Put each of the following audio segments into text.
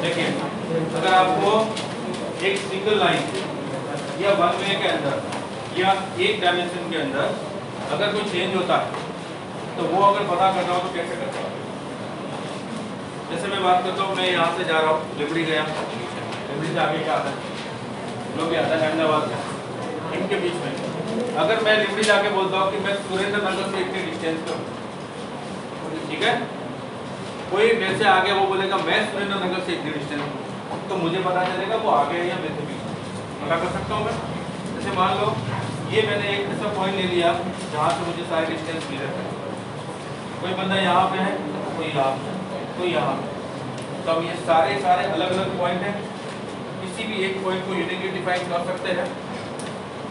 देखिए, अगर आपको एक सिंगल लाइन या वन वे के अंदर या एक डायमेंशन के अंदर अगर कोई चेंज होता है तो वो अगर पता करना हो तो कैसे करते हैं? जैसे मैं बात करता हूँ, मैं यहाँ से जा रहा हूँ, लिबड़ी गया, लिबड़ी से आगे क्या आता है, जो भी आता है अहमदाबाद का, इनके बीच में अगर मैं लिबड़ी जाके बोलता हूँ कि मैं सुरेंद्र नगर से इतने डिस्टेंस पे हूँ, ठीक है, कोई मेरे से आगे वो बोलेगा मैं सुरेंद्र नगर से इतने डिस्टेंस हूँ, तो मुझे पता चलेगा वो आगे है या मेरे से पीछे, पता कर सकता हूँ मैं। जैसे मान लो ये मैंने एक ऐसा पॉइंट ले लिया जहाँ से मुझे सारे डिस्टेंस मिल रहे हैं, कोई बंदा यहाँ पे है, कोई यहाँ पे, कोई यहाँ पे, तो अब ये सारे अलग अलग पॉइंट हैं, किसी भी एक पॉइंट को यूनिकली डिफाइन कर सकते हैं,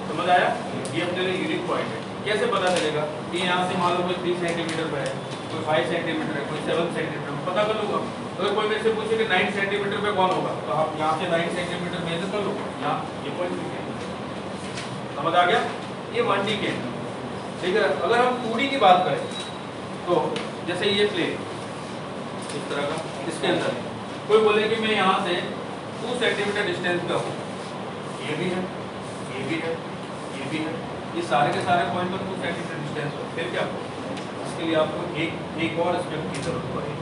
समझ आया? ये अपने लिए यूनिक पॉइंट है। कैसे पता चलेगा कि यहाँ से मान लो कोई 3 सेंटीमीटर पे है, कोई 5 सेंटीमीटर है, कोई 7 सेंटीमीटर, पता कर लूँगा। अगर कोई मेरे से पूछे कि 9 सेंटीमीटर पे कौन होगा, तो आप यहाँ से 9 सेंटीमीटर मेजर कर लो, यहाँ ये पॉइंट लिखेंगे, समझ आ गया? ये 1D के, ठीक है। अगर हम 2D की बात करें तो जैसे ये प्लेन इस तरह का, इसके अंदर कोई बोले कि मैं यहाँ से 2 सेंटीमीटर डिस्टेंस पे हूँ, ये भी है, ये भी है, ये भी है, ये सारे के सारे पॉइंट पर 2 सेंटीमीटर डिस्टेंस हो, फिर क्या हो? इसके लिए आपको एक और स्टेप की जरूरत पड़ेगी,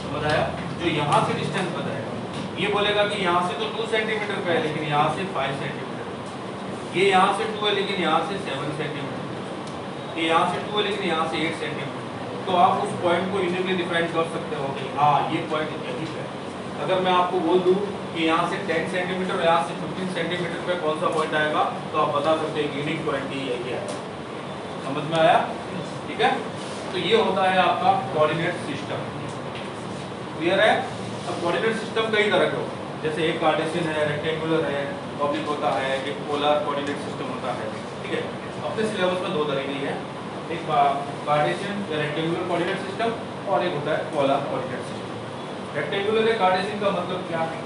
समझ आया? जो यहाँ से डिस्टेंस बताएगा, ये बोलेगा कि यहाँ से तो 2 सेंटीमीटर पे है लेकिन यहाँ से 5 सेंटीमीटर, ये यहाँ से 2 है लेकिन यहाँ से 7 सेंटीमीटर, ये यहाँ से 2 है लेकिन यहाँ से 8 सेंटीमीटर, तो आप उस पॉइंट को यूनिकली डिफाइन कर सकते हो कि हाँ ये पॉइंट यही है। अगर मैं आपको बोल दूँ कि यहाँ से 10 सेंटीमीटर और यहाँ से 15 सेंटीमीटर पे कौन सा पॉइंट आएगा, तो आप बता सकते हैं यूनिक पॉइंट यही है। समझ में आया? ठीक है, तो ये होता है आपका कोऑर्डिनेट सिस्टम, क्लियर है? अब कोऑर्डिनेट सिस्टम कई तरह के होते हैं, जैसे एक कार्टेशियन है, रेक्टेंगुलर है, ऑब्लिक होता है, एक पोलर कोऑर्डिनेट सिस्टम होता है, ठीक है। अपने सिलेबस में 2 तरह की है, एक कार्टेशियन या रेक्टेंगुलर कोऑर्डिनेट सिस्टम और एक होता है पोलर कोऑर्डिनेट सिस्टम। रेक्टेंगुलर या कार्टेशियन का मतलब क्या है?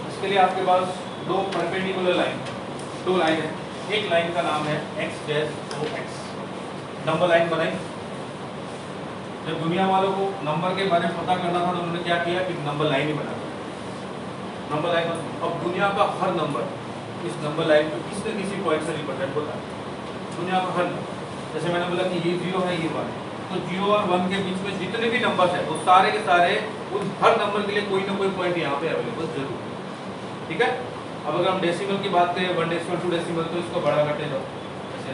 इसके लिए आपके पास 2 परपेंडिकुलर लाइन, 2 लाइन है, एक लाइन का नाम है x dash O x, number line बनाई। जब दुनिया वालों को नंबर के बारे में पता करना था तो उन्होंने क्या किया कि नंबर लाइन ही बना दिया, नंबर लाइन। अब दुनिया का हर नंबर इस नंबर लाइन पे किसी न किसी पॉइंट से रिप्रेजेंट होता है, दुनिया का हर नंबर। जैसे मैंने बोला कि ये 0 है, ये 1 है, तो 0 और 1 के बीच में जितने भी नंबर है वो सारे के सारे उन हर नंबर के लिए कोई ना कोई पॉइंट यहाँ पे अवेलेबल जरूर है, ठीक है। अब अगर हम डेसिमल की बात करें 1 डेसिमल 2 डेसिमल, तो इसको बड़ा करते जाओ, ऐसे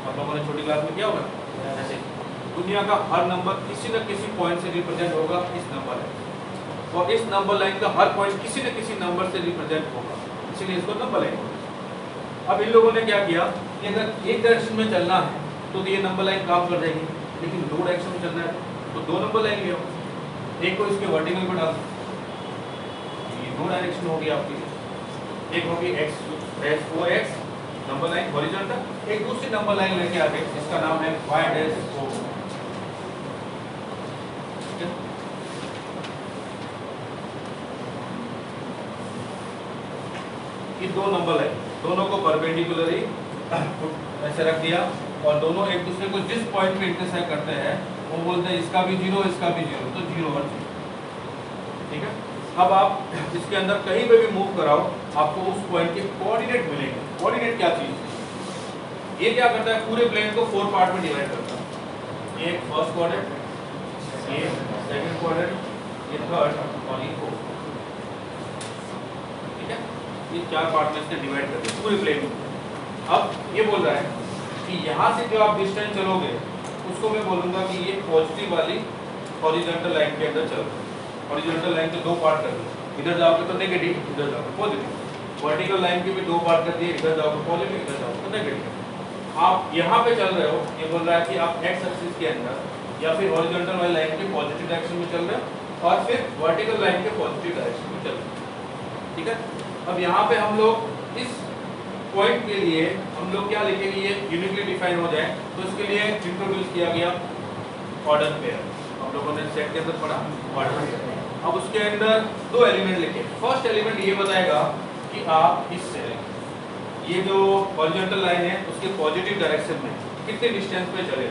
आप लोगों ने छोटी क्लास में किया होगा ऐसे। दुनिया का हर नंबर किसी न किसी पॉइंट से रिप्रेजेंट होगा इस नंबर लाइन, और इस नंबर लाइन का हर पॉइंट किसी न किसी नंबर से रिप्रेजेंट होगा, इसीलिए इसको नंबर लाइन होगा। अब इन लोगों ने क्या किया कि अगर एक डायरेक्शन में चलना है तो ये नंबर लाइन काम कर जाएगी, लेकिन 2 डायरेक्शन में चलना है तो 2 नंबर लाइन ले आओ, एक को इसके वर्टिकल पर डाल, ये 2 डायरेक्शन होगी आपकी, एक होगी x dash O x number line horizontal, एक दूसरी नंबर लाइन लेके आगे इसका नाम है y डैश ओ। ये 2 नंबर लाइन दोनों को परपेंडिकुलरली ऐसे रख दिया और दोनों एक दूसरे को जिस पॉइंट पे इंटरसेक्ट करते हैं वो बोलते हैं इसका भी 0 इसका भी 0, तो 0 और 0, ठीक है। अब आप इसके अंदर कहीं पे भी मूव कराओ आपको उस पॉइंट के कोऑर्डिनेट मिलेंगे। कोऑर्डिनेट क्या चीज है? ये क्या करता है, पूरे प्लेन को 4 पार्ट में डिवाइड करता है, ये फर्स्ट क्वाड्रेंट, ये सेकंड क्वाड्रेंट, ये थर्ड और ये फोर्थ, ठीक है। ये 4 पार्ट में इसने डिवाइड कर दिया पूरे प्लेन में। अब ये बोल रहा है कि यहाँ से जो आप डिस्टेंस चलोगे उसको मैं बोलूँगा कि ये पॉजिटिव वाली हॉरिजॉन्टल लाइन के अंदर चलो। हॉरिजॉन्टल लाइन के 2 पार्ट कर दिए, इधर जाओगे तो नेगेटिव, इधर जाओगे पॉजिटिव। वर्टिकल लाइन के भी 2 पार्ट कर दिए, इधर जाओगे पॉजिटिव, इधर जाओगे तो नेगेटिव। आप यहाँ पे चल रहे हो, ये बोल रहा है कि आप एक्स एक्सिस के अंदर या फिर हॉरिजॉन्टल वाली लाइन के पॉजिटिव डायरेक्शन में चल रहे हो और फिर वर्टिकल लाइन के पॉजिटिव डायरेक्शन में चल रहे हो, ठीक है। अब यहाँ पे हम लोग इस पॉइंट के लिए हम लोग क्या लिखेंगे, ये यूनिकली डिफाइन हो जाए तो इसके लिए इंट्रोड्यूस किया गया ऑर्डर पेयर। हम लोगों ने सेट के अंदर पढ़ा ऑर्डर पेयर। अब उसके अंदर दो एलिमेंट लिखे। फर्स्ट एलिमेंट ये बताएगा कि आप इससे ये जो हॉरिजॉन्टल लाइन है उसके पॉजिटिव डायरेक्शन में कितने डिस्टेंस पे चले,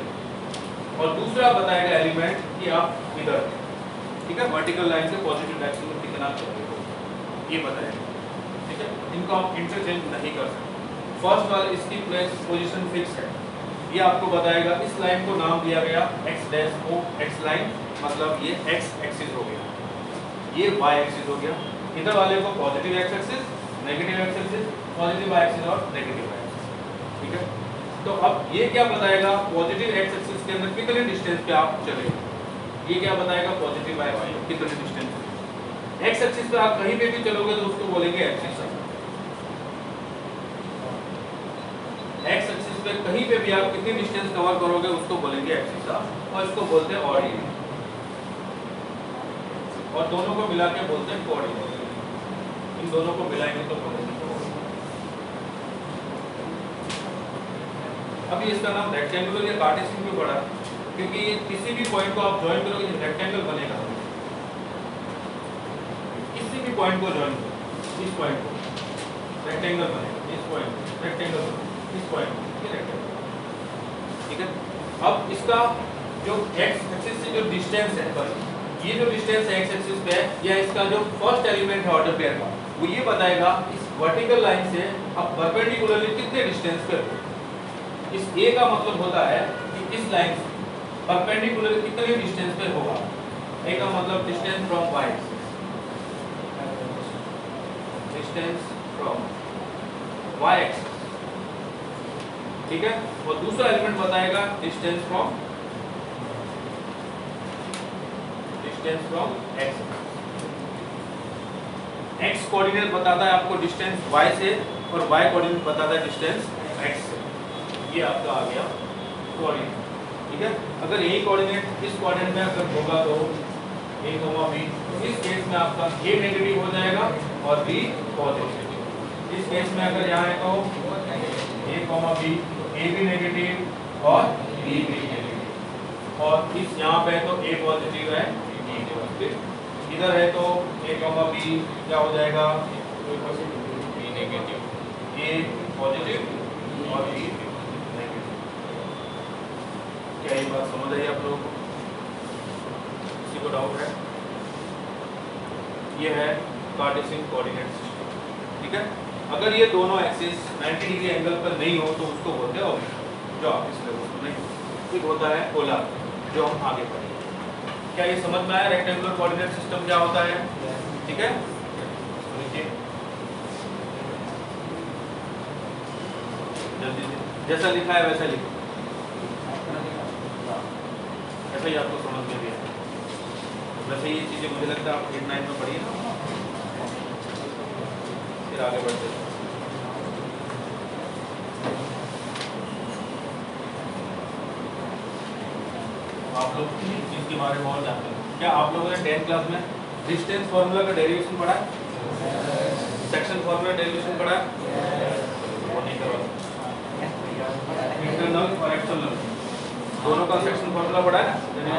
और दूसरा बताएगा एलिमेंट कि आप इधर, ठीक है, वर्टिकल लाइन से पॉजिटिव डायरेक्शन में कितना चले, ये बताएगा। ठीक है, इनको आप इंटरचेंज नहीं कर सकते। फर्स्ट वाला इसकी प्लेस पोजीशन फिक्स है, ये आपको बताएगा। इस लाइन को नाम दिया गया x dash O x line, मतलब ये x एक्सिस हो गया, ये y एक्सिस हो गया। इधर वाले को positive x axis, negative x axis, positive y axis और नेगेटिव y एक्सिस। ठीक है, तो अब ये क्या बताएगा, पॉजिटिव x एक्सिस के अंदर कितने डिस्टेंस पे आप चले, ये क्या बताएगा, पॉजिटिव y कितने डिस्टेंस पे। x एक्सिस पे आप कहीं पे भी चलोगे तो उसको बोलेंगे एक्सिस। x एक्सिस पे कहीं पे भी आप कितनी डिस्टेंस कवर करोगे उसको बोलेंगे एक्सिस, और इसको बोलते हैं ऑर्डिनेट, और दोनों को मिला के बोलते हैं कोऑर्डिनेट। इन दोनों को मिलाएंगे तो बोलेंगे कोऑर्डिनेट। अभी इसका नाम रेक्टेंगुलर या कार्टेशियन क्यों पड़ा, क्योंकि किसी भी पॉइंट को आप ज्वाइन करोगे तो रेक्टेंगल बनेगा। किसी भी पॉइंट को ज्वाइन करो, इस पॉइंट को रेक्टेंगल बनेगा, इस पॉइंट को रेक्टेंगल बनेगा, इस पॉइंट को रेक्टेंगल। ठीक है, अब इसका जो x एक्सिस से जो डिस्टेंस है, ये जो डिस्टेंस है x एक्सिस पे, या इसका जो फर्स्ट एलिमेंट है ऑर्डर पेयर का, वो ये बताएगा इस वर्टिकल लाइन से अब परपेंडिकुलरली कितने डिस्टेंस पे हो। इस a का मतलब होता है कि इस लाइन से परपेंडिकुलर कितने डिस्टेंस पे होगा। a का मतलब distance from y axis, distance from y axis. ठीक है, और दूसरा एलिमेंट बताएगा distance from x। x coordinate बताता है आपको डिस्टेंस y से, और y कोऑर्डिनेट बताता है डिस्टेंस x से। ये आपका आ गया कोऑर्डिनेट। ठीक है, अगर यही कोऑर्डिनेट इस कोऑर्डिनेट में अगर होगा तो a, b, इस केस में आपका a नेगेटिव हो जाएगा और b पॉजिटिव। इस केस में अगर यहाँ है तो a, b, a भी नेगेटिव और b भी नेगेटिव, और इस यहाँ पे तो a पॉजिटिव है, b नेगेटिव। इधर है तो a, b क्या हो जाएगा, b नेगेटिव, a पॉजिटिव और b नेगेटिव। क्या ये बात समझ आई आप लोगों को? किसी को डाउट है? ये है कार्टेशियन कोऑर्डिनेट सिस्टम। ठीक है, अगर ये दोनों एक्सिस 90 डिग्री एंगल पर नहीं हो तो उसको बोलते हैं ऑब्लिक, जो आप इस लेवल पर नहीं। एक होता है पोलर, जो हम आगे पढ़ेंगे। क्या ये समझ में आया रेक्टेंगुलर कोऑर्डिनेट सिस्टम क्या होता है? ठीक है, देखिए जल्दी से, जैसा लिखा है वैसा लिखो, ऐसा ही आपको समझ में भी आए। वैसे ये चीजें मुझे लगता है आप 8-9 में पढ़िए ना, फिर आगे बढ़ते हैं। आप लोग इस चीज के बारे में और जानते हैं क्या? आप लोगों ने 10th क्लास में डिस्टेंस फॉर्मूला का डेरिवेशन पढ़ा है? सेक्शन फॉर्मूला डेरिवेशन पढ़ा है? वो नहीं करवा, इंटरनल और एक्सटर्नल दोनों का सेक्शन फॉर्मूला पढ़ा है ना?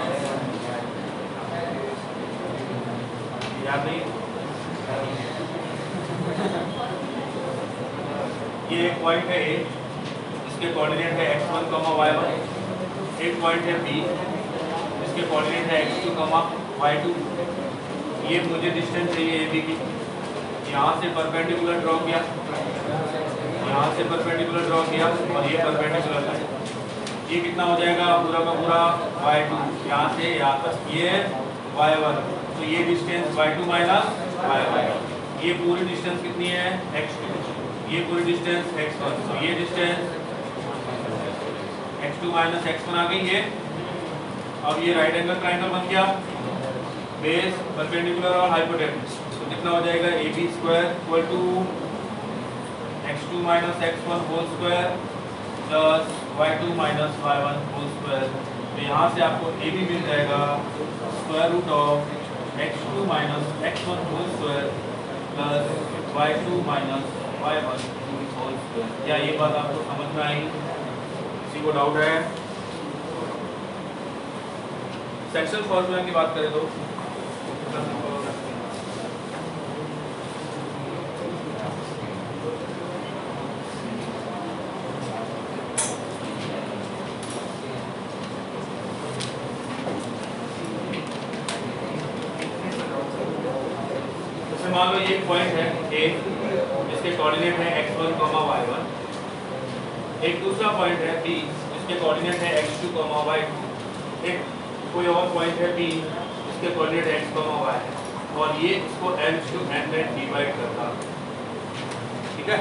याद नहीं? ये एक पॉइंट है A, इसके कोऑर्डिनेट है x1, y1। एक पॉइंट है B, इसके कोऑर्डिनेट है x2, y2। ये मुझे डिस्टेंस चाहिए AB की। यहाँ से परपेंडिकुलर ड्रॉ किया, यहाँ से परपेंडिकुलर ड्रॉ किया, और ये परपेंडिकुलर है। ये कितना हो जाएगा पूरा का पूरा y2, यहाँ से यहाँ तक ये y1, तो ये डिस्टेंस y2 माइनस y1। ये पूरी डिस्टेंस कितनी है x2, ये पूरी डिस्टेंस x1, तो ये डिस्टेंस x2 माइनस x1 आ गई है। अब ये राइट एंगल ट्रायंगल बन गया, बेस परपेंडिकुलर और हाइपोटेन्यूज, तो कितना हो जाएगा AB square equal to x2 minus x1 whole square plus y2 minus y1 whole square. तो यहाँ से आपको AB मिल जाएगा square root of x2 minus x1 whole square plus y2 minus y1 whole square. क्या ये बात आपको समझ में आई? किसी को डाउट है? सेक्शन फॉर्मूला की बात करें तो मान लो ये पॉइंट है ए, इसके कोऑर्डिनेट है x1, y1। एक दूसरा पॉइंट है बी, इसके कोऑर्डिनेट है x2, y2। एक कोई और पॉइंट है बी, इसके कोऑर्डिनेट है x, y है, और ये इसको n में डिवाइड करता है। ठीक है,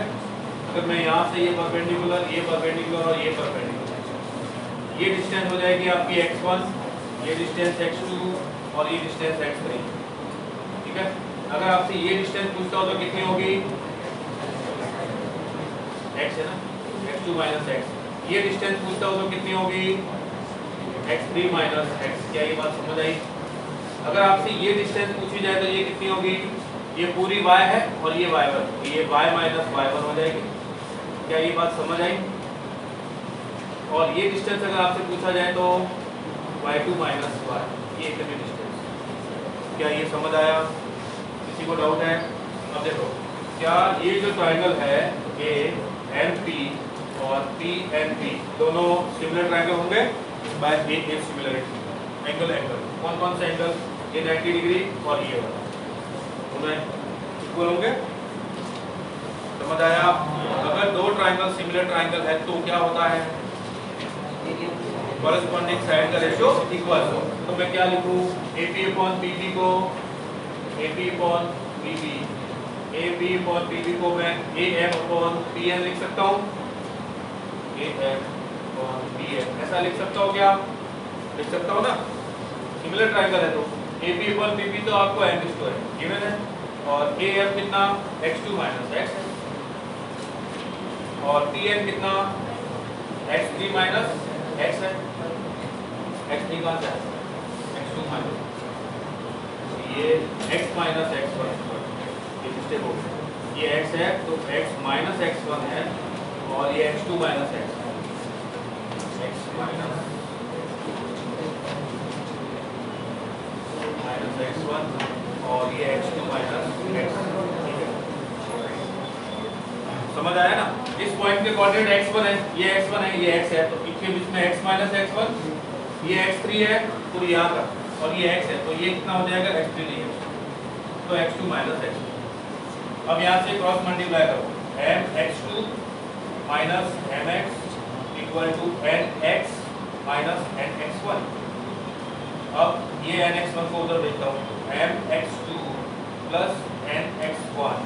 अगर मैं यहाँ से ये परपेंडिकुलर और ये परपेंडिकुलर, ये डिस्टेंस हो जाएगी आपकी x1, ये डिस्टेंस x2 और ये डिस्टेंस x3। ठीक है, अगर आपसे ये डिस्टेंस पूछता हो तो कितनी होगी? x है ना, x2 माइनस x। ये डिस्टेंस पूछता हो तो कितनी होगी? x3 minus x। क्या ये बात समझ आई? अगर आपसे ये डिस्टेंस पूछी जाए तो ये कितनी होगी? ये पूरी y है और ये y1, ये y माइनस y1 हो जाएगी। क्या ये बात समझ आई? और ये डिस्टेंस अगर आपसे पूछा जाए तो y2 माइनस y, ये इतनी डिस्टेंस। क्या ये समझ आया? किसी को डाउट है? अब देखो, क्या ये जो ट्रायंगल है ए एन पी और पी एन पी दोनों सिमिलर ट्रायंगल होंगे बाय ए सिमिलरिटी। एंगल कौन कौन से एंगल? ये 90 डिग्री और ये वाला, दोनों इक्वल होंगे। समझ आया? अगर दो ट्रायंगल सिमिलर ट्रायंगल है तो क्या होता है? कॉरेस्पॉन्डिंग साइड का रेशियो इक्वल हो। तो मैं क्या लिखूं? AP अपॉन PP को AP upon PP, AP upon PP को मैं AM अपॉन PN लिख सकता हूँ। AM अपॉन PN ऐसा लिख सकता हूँ क्या? लिख सकता हूँ ना? सिमिलर ट्रायंगल है तो AP अपॉन PP तो आपको m² है गिवन है, और AM कितना? x2 माइनस x है, और PN कितना? x3 माइनस x है। x3 कहाँ से है? x2 माइनस, ये x माइनस x1, ये मिस्टेक हो गई। ये x है तो x माइनस x1 है, और ये x2 माइनस x है, x माइनस x1 और ये x2 माइनस x। समझ आया ना? इस पॉइंट के कोऑर्डिनेट x1 है, ये x1 है, ये x है, तो इनके बीच में x माइनस x1, ये x3 है तो यहाँ का, और ये x है तो ये कितना हो जाएगा? x3 नहीं है तो x2 माइनस x। अब यहाँ से क्रॉस मल्टीप्लाई करो, mx2 minus mx equal to nx minus nx1। अब ये nx1 को उधर भेजता हूँ, mx2 plus nx1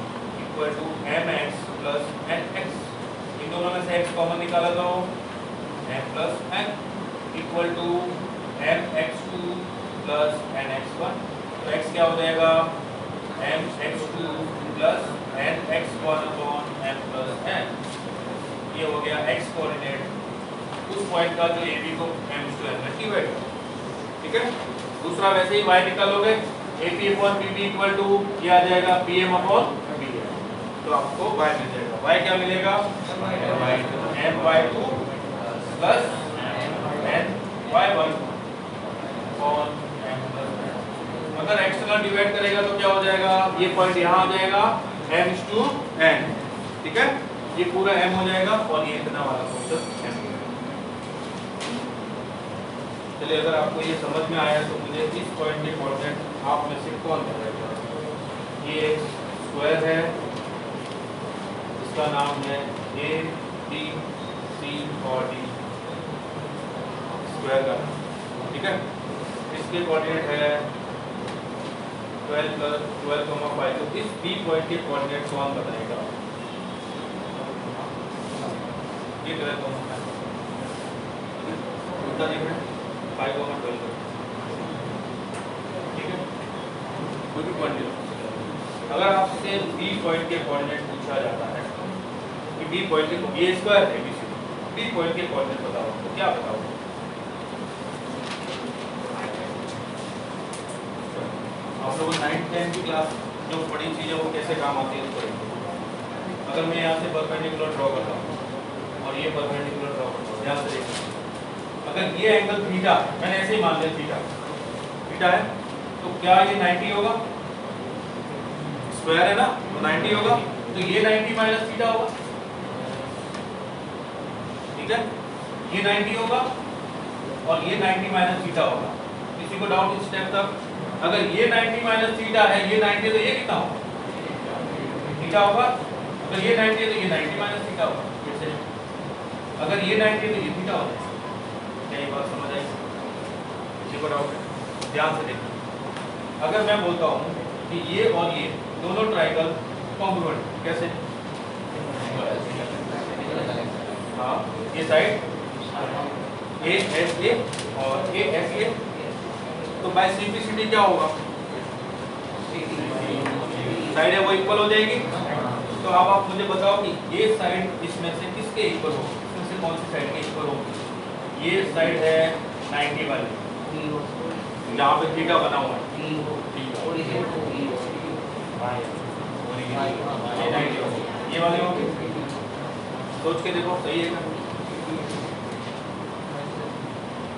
equal to mx plus nx। इन दोनों में से x कॉमन निकाला तो m plus n equal to mx2 plus nx1। तो x क्या हो जाएगा? mx2 plus nx1 upon m plus n। ये हो गया x कोऑर्डिनेट उस पॉइंट का जो AB को m/n में डिवाइड कर। ठीक है, दूसरा वैसे ही y निकालोगे, AP upon PP equal to ये आ जाएगा PM अपॉन BM, तो आपको y मिल जाएगा। y क्या मिलेगा? my2 plus ny1 upon m plus n। अगर एक्सटर्नल डिवाइड करेगा तो क्या हो जाएगा? ये पॉइंट यहाँ आ जाएगा m/n। ठीक है, ये पूरा m हो जाएगा और ये इतना वाला पोर्शन m। चलिए, अगर आपको ये समझ में आया तो मुझे इस पॉइंट के कोऑर्डिनेट आप में से कौन बताएगा? ये एक स्क्वायर है, इसका नाम है A B C और D स्क्वायर का। ठीक है, इसके कोऑर्डिनेट है 12 प्लस 12,5। तो इस B पॉइंट के कोऑर्डिनेट कौन बताएगा? ये 12,5 उल्टा देख रहे हैं, 5,12। ठीक है, कोई भी पॉइंट अगर आपसे B पॉइंट के कोऑर्डिनेट पूछा जाता है कि B पॉइंट के, ये स्क्वायर है B पॉइंट के कोऑर्डिनेट बताओ, तो क्या बताओ? आप लोगों 9th 10th की क्लास जो बड़ी चीजें वो कैसे काम आती है उसको। अगर मैं यहाँ से परपेंडिकुलर ड्रॉ करता हूँ और ये परपेंडिकुलर ड्रॉ करता हूँ, ध्यान से देखिए, अगर ये एंगल थीटा, मैंने ऐसे ही मान लिया थीटा है, तो क्या ये 90 होगा? स्क्वायर है ना, तो 90 होगा, तो ये 90 माइनस थीटा होगा, ठीक है, ये 90 होगा और ये 90 माइनस थीटा होगा। किसी को डाउट इस स्टेप तक? अगर ये 90 माइनस थीटा है, ये 90 तो ये कितना होगा? थीटा होगा। अगर ये 90 है तो ये 90 माइनस थीटा होगा, कैसे? अगर ये 90 है तो ये थीटा होगा। क्या ये बात समझ आई? किसी को डाउट है? ध्यान से देखना। अगर मैं बोलता हूँ कि ये और ये दोनों ट्राइंगल कॉन्ग्रुएंट, कैसे? हाँ, ये साइड ASA और ASA, तो बाय सिंप्लिसिटी क्या होगा? साइड है वो इक्वल हो जाएगी। तो अब आप मुझे बताओ कि ये साइड इसमें से किसके इक्वल होगी? इसमें से कौन सी साइड के इक्वल होगी? ये साइड है 90 वाली, जहाँ पे थीटा बना हुआ है, ये 90 होगी, ये वाली होगी। सोच के देखो सही है क्या?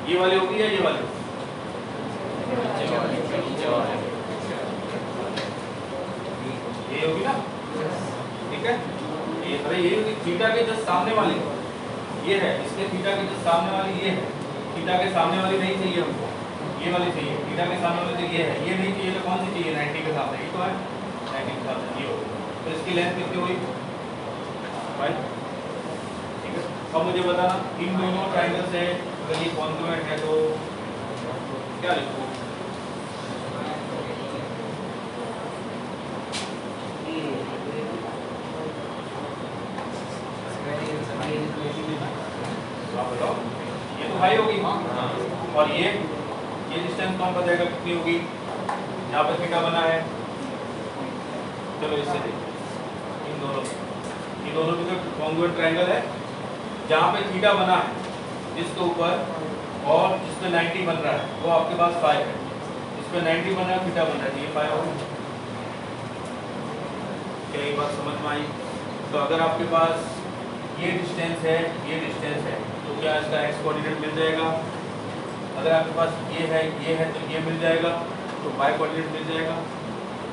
ये वाली होगी या ये वाली? ये होगी ना, ठीक है। ये अरे ये थीटा के जस्ट सामने वाली ये है, इसके थीटा के जस्ट सामने वाली ये है। थीटा के सामने वाली नहीं चाहिए हमको, ये वाली चाहिए। थीटा के सामने वाली तो ये है, ये नहीं चाहिए तो कौन सी चाहिए? 90 के सामने, ये तो है 90 के सामने, ये होगी। तो इसकी लेंथ कितनी हुई? 5, ठीक है। अब मुझे बताना इन दोनों ट्रायंगल से अगर ये कॉन्ग्रुएंट है तो क्या लिखूं? आप बताओ, ये तो हाई होगी और ये डिस्टेंस कौन बताएगा कितनी होगी? यहाँ पे थीटा बना है, चलो इससे देखो, इन दोनों भी तो कॉन्ग्रुएंट ट्रायंगल है, जहाँ पे थीटा बना है जिसके ऊपर और जिसमें 90 बन रहा है वो आपके पास 5 है, इसमें 90 बन रहा है, थीटा बन रहा है, ये 5 होगा। क्या ये बात समझ में आई? तो अगर आपके पास ये डिस्टेंस है, ये डिस्टेंस है, तो क्या इसका एक्स कोऑर्डिनेट मिल जाएगा? अगर आपके पास ये है तो ये मिल जाएगा, तो वाई कोऑर्डिनेट मिल जाएगा।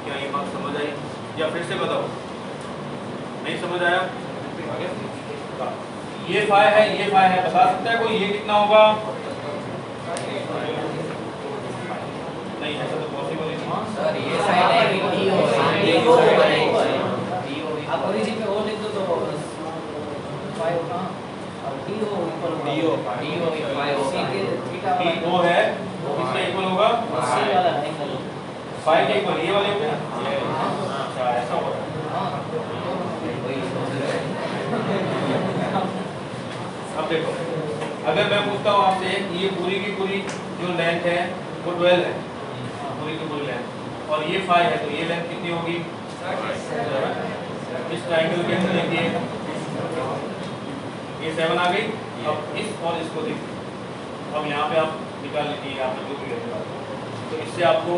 क्या ये बात समझ आई? या फिर से बताओ, नहीं समझ आया? आगे ये फाई है, बता सकता है कोई ये कितना होगा? नहीं, ऐसा तो पॉसिबल ही नहीं सर। ये साइड है आप ओरिजिन पे हो लिख दो तो 5 होगा और DO इक्वल होगा, DO 5 है, इसके इक्वल होगा सी वाला एंगल 5 के इक्वल, ये वाले पे। अच्छा ऐसा होगा। अब देखो, अगर मैं पूछता हूँ आपसे ये पूरी की पूरी जो लेंथ है वो 12 है, पूरी की पूरी लेंथ, और ये 5 है, तो ये लेंथ कितनी होगी? इस ट्रायंगल के अंदर देखिए ये 7 आ गई। अब इस और इसको देखिए, अब यहाँ पे आप निकाल लीजिए, यहाँ पे जो भी लगेगा, तो इससे आपको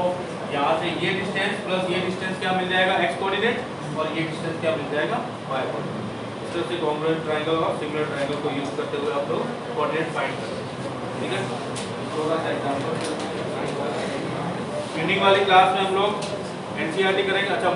यहाँ से ये डिस्टेंस प्लस ये डिस्टेंस क्या मिल जाएगा? एक्स कोऑर्डिनेट, और ये डिस्टेंस क्या मिल जाएगा? Y coordinate. इस तरह से कॉन्ग्रुएंट ट्रायंगल और सिमिलर ट्रायंगल को यूज करते हुए आप लोग कोऑर्डिनेट फाइंड करें, ठीक है। थोड़ा सा एग्जांपल ट्यूनिंग वाली क्लास में हम लोग एनसीईआरटी करेंगे। अच्छा